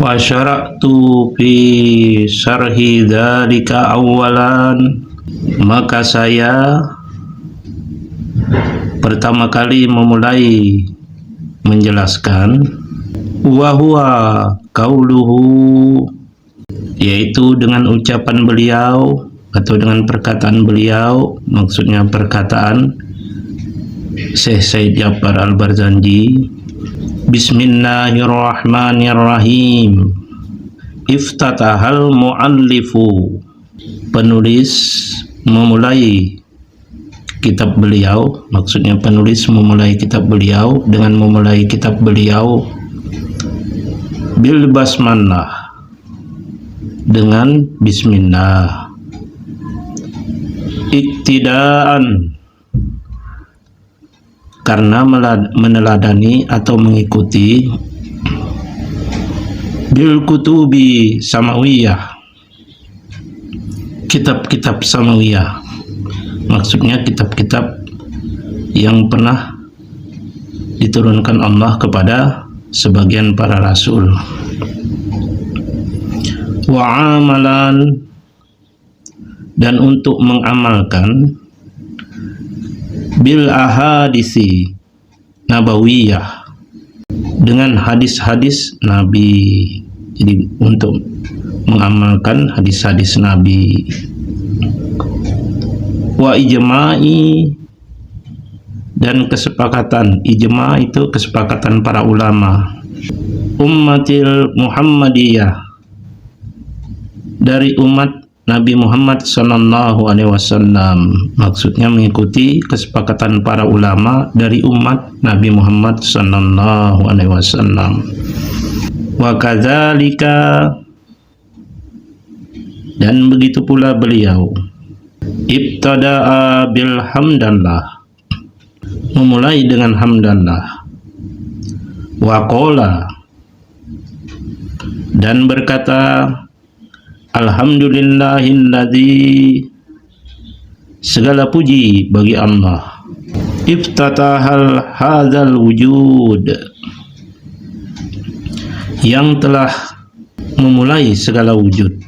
Wa syara'tu fi syarhi dzalika awalan, maka saya pertama kali memulai menjelaskan wa huwa qauluhu, yaitu dengan ucapan beliau atau dengan perkataan beliau, maksudnya perkataan Syekh Said Ja'far Al-Barzanji. Bismillahirrahmanirrahim. Iftatahal muallifu, penulis memulai kitab beliau, maksudnya penulis memulai kitab beliau dengan memulai kitab beliau bil basmalah, dengan bismillah, iktidaan, karena meneladani atau mengikuti bil kutubi samawiyah, kitab-kitab samawiyah, maksudnya kitab-kitab yang pernah diturunkan Allah kepada sebagian para rasul. Wa amalan, dan untuk mengamalkan bil ahadisi nabawiyah, dengan hadis-hadis Nabi. Jadi untuk mengamalkan hadis-hadis Nabi. Wa ijma'i, dan kesepakatan. Ijma' itu kesepakatan para ulama. Ummatil Muhammadiyah, dari umat Nabi Muhammad sallallahu alaihi wasallam, maksudnya mengikuti kesepakatan para ulama dari umat Nabi Muhammad sallallahu alaihi wasallam. Wa kadzalika, dan begitu pula beliau ibtada'a bil hamdallah, memulai dengan hamdallah. Wa qala, dan berkata alhamdulillahilladzi, segala puji bagi Allah, iftatahal hadzal wujud, yang telah memulai segala wujud.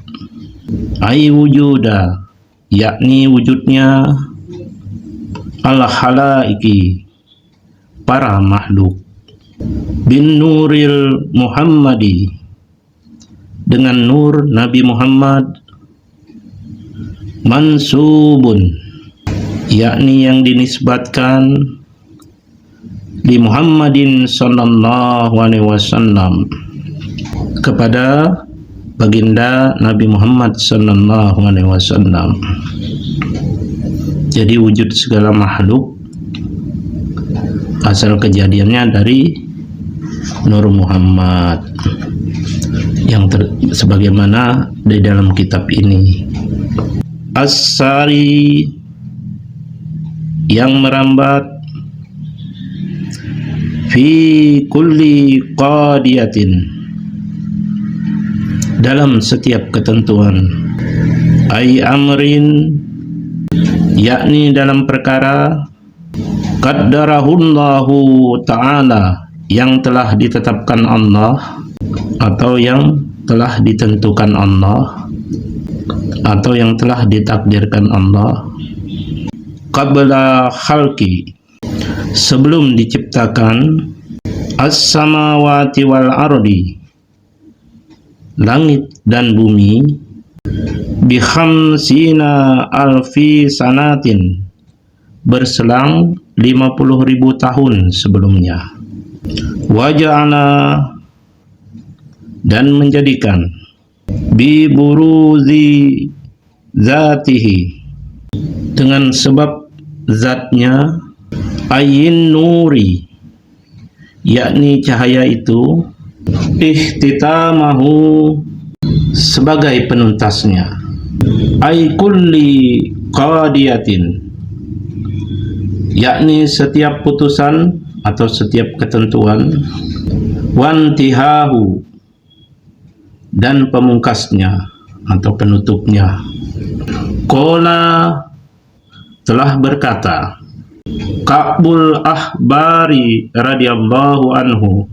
Ai wujuda, yakni wujudnya al halaiki, para makhluk. Bin nuril Muhammadi, dengan nur Nabi Muhammad. Mansubun, yakni yang dinisbatkan di Muhammadin sallallahu alaihi wasallam, kepada baginda Nabi Muhammad sallallahu alaihi wasallam. Jadi wujud segala makhluk asal kejadiannya dari Nur Muhammad, yang sebagaimana di dalam kitab ini. As-sari, yang merambat. Fi kulli qadiyatin, dalam setiap ketentuan. Ai amrin, yakni dalam perkara qaddarahullahu ta'ala, yang telah ditetapkan Allah, atau yang telah ditentukan Allah, atau yang telah ditakdirkan Allah. Qabla khalqi, sebelum diciptakan. As-samawati wal ardi, langit dan bumi. Bi khamsina alfi sanatin, berselang 50.000 tahun sebelumnya. Waja'ala, dan menjadikan. Bi buruzi zatihi, dengan sebab zatnya. Ayin nuri, yakni cahaya itu. Ihtitamahu, sebagai penuntasnya. Ay kulli qadiyatin, yakni setiap putusan atau setiap ketentuan. Wantihahu, dan pemungkasnya atau penutupnya. Qala, telah berkata Ka'bul Ahbari radhiyallahu anhu,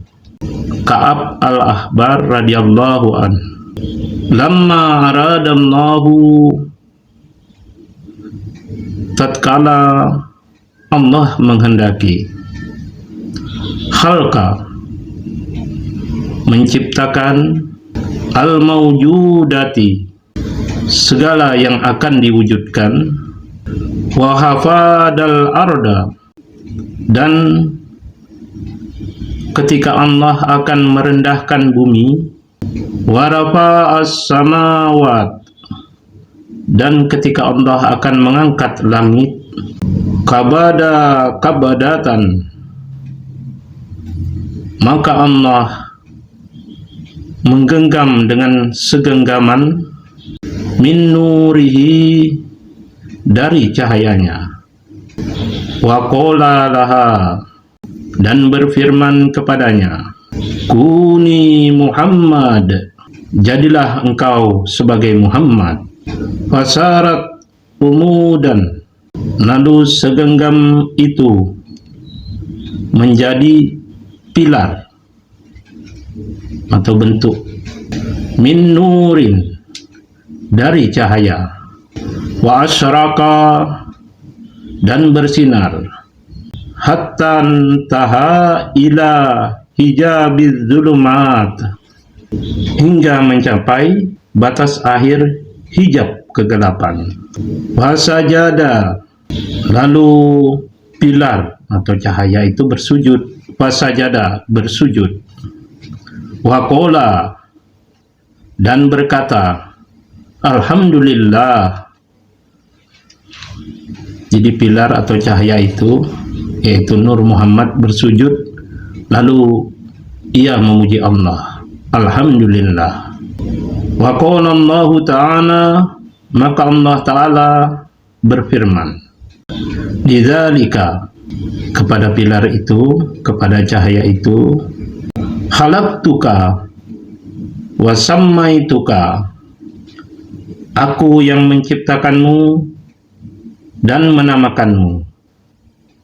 Ka'ab al-Ahbar radhiyallahu an. Lamma aradallahu, tatkala Allah menghendaki, khalqa, menciptakan, al-mawjudati, segala yang akan diwujudkan, wa hafadal arda, dan ketika Allah akan merendahkan bumi, wa rafa'as samawat, dan ketika Allah akan mengangkat langit, kabadatan, maka Allah menggenggam dengan segenggaman, min nurihi, dari cahayanya, wa qala laha, dan berfirman kepadanya, kuni Muhammad, jadilah engkau sebagai Muhammad. Fasarat umudan, lalu segenggam itu menjadi pilar atau bentuk, min nurin, dari cahaya, wa asyraka, dan bersinar, hatta taha ila hijabiz zulumat, hingga mencapai batas akhir hijab kegelapan. Wasajada, lalu pilar atau cahaya itu bersujud. Wasajada, bersujud. Waqala, dan berkata, alhamdulillah. Jadi pilar atau cahaya itu, yaitu Nur Muhammad, bersujud, lalu ia memuji Allah, alhamdulillah. Wa qala Allah Ta'ala, maka Allah Ta'ala berfirman, lidzalika, kepada pilar itu, kepada cahaya itu, khalaqtuka wa sammaituka, aku yang menciptakanmu dan menamakanmu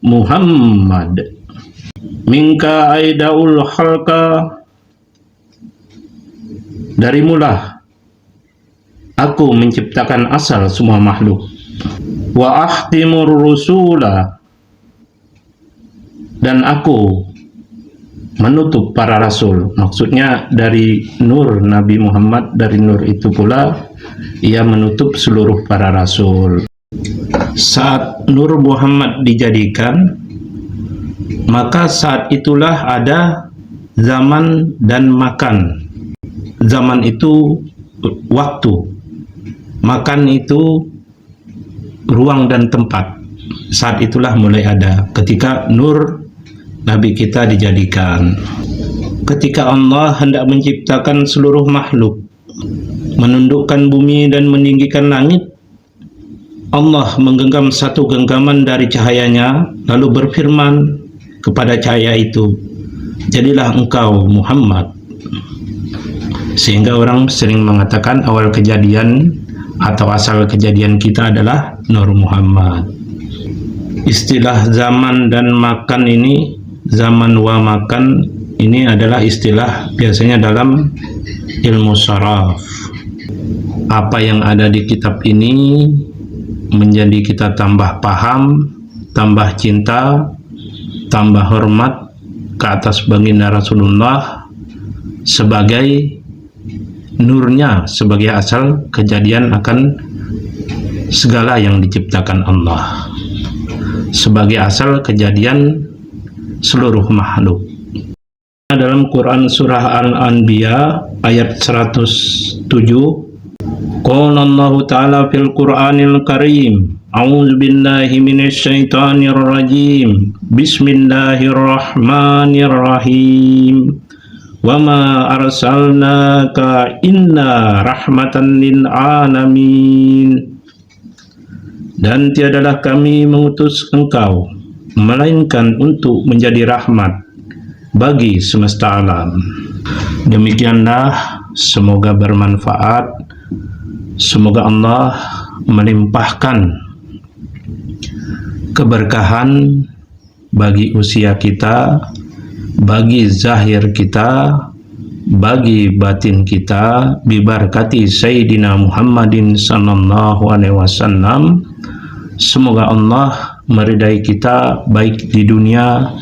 Muhammad. Minka aidaul khalqa, darimulah aku menciptakan asal semua makhluk. Wa ahtimur rusula, dan aku menutup para rasul. Maksudnya dari nur Nabi Muhammad, dari nur itu pula ia menutup seluruh para rasul. Saat Nur Muhammad dijadikan, maka saat itulah ada zaman dan makan. Zaman itu waktu, makan itu ruang dan tempat. Saat itulah mulai ada, ketika Nur Nabi kita dijadikan. Ketika Allah hendak menciptakan seluruh makhluk, menundukkan bumi dan meninggikan langit, Allah menggenggam satu genggaman dari cahayanya, lalu berfirman kepada cahaya itu, jadilah engkau Muhammad. Sehingga orang sering mengatakan awal kejadian atau asal kejadian kita adalah Nur Muhammad. Istilah zaman dan makan ini, zaman wa makan ini adalah istilah biasanya dalam ilmu syaraf. Apa yang ada di kitab ini menjadi kita tambah paham, tambah cinta, tambah hormat ke atas baginda Rasulullah sebagai nurnya, sebagai asal kejadian akan segala yang diciptakan Allah, sebagai asal kejadian seluruh makhluk. Dalam Quran surah Al-Anbiya ayat 107, qala Allah Ta'ala fil Qur'anil Karim, a'udzu billahi minasyaitonir rajim, bismillahirrahmanirrahim, wa ma arsalnaka inna rahmatan lil alamin, dan tiadalah kami mengutus engkau melainkan untuk menjadi rahmat bagi semesta alam. Demikianlah, semoga bermanfaat. Semoga Allah melimpahkan keberkahan bagi usia kita, bagi zahir kita, bagi batin kita, bibarakati Sayyidina Muhammadin sallallahu alaihi wasallam. Semoga Allah meridai kita baik di dunia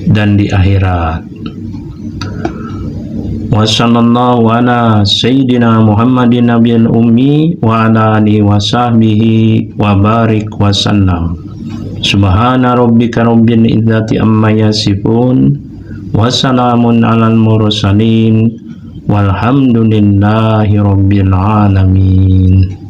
dan di akhirat. Wa sallallahu ala Sayyidina Muhammadin nabiyil ummi wa ala alihi wa sahbihi wa barik wa sallam. Subhana rabbika rabbil izzati amma yasifun. Wassalamun alal mursalin walhamdulillahi rabbil alamin.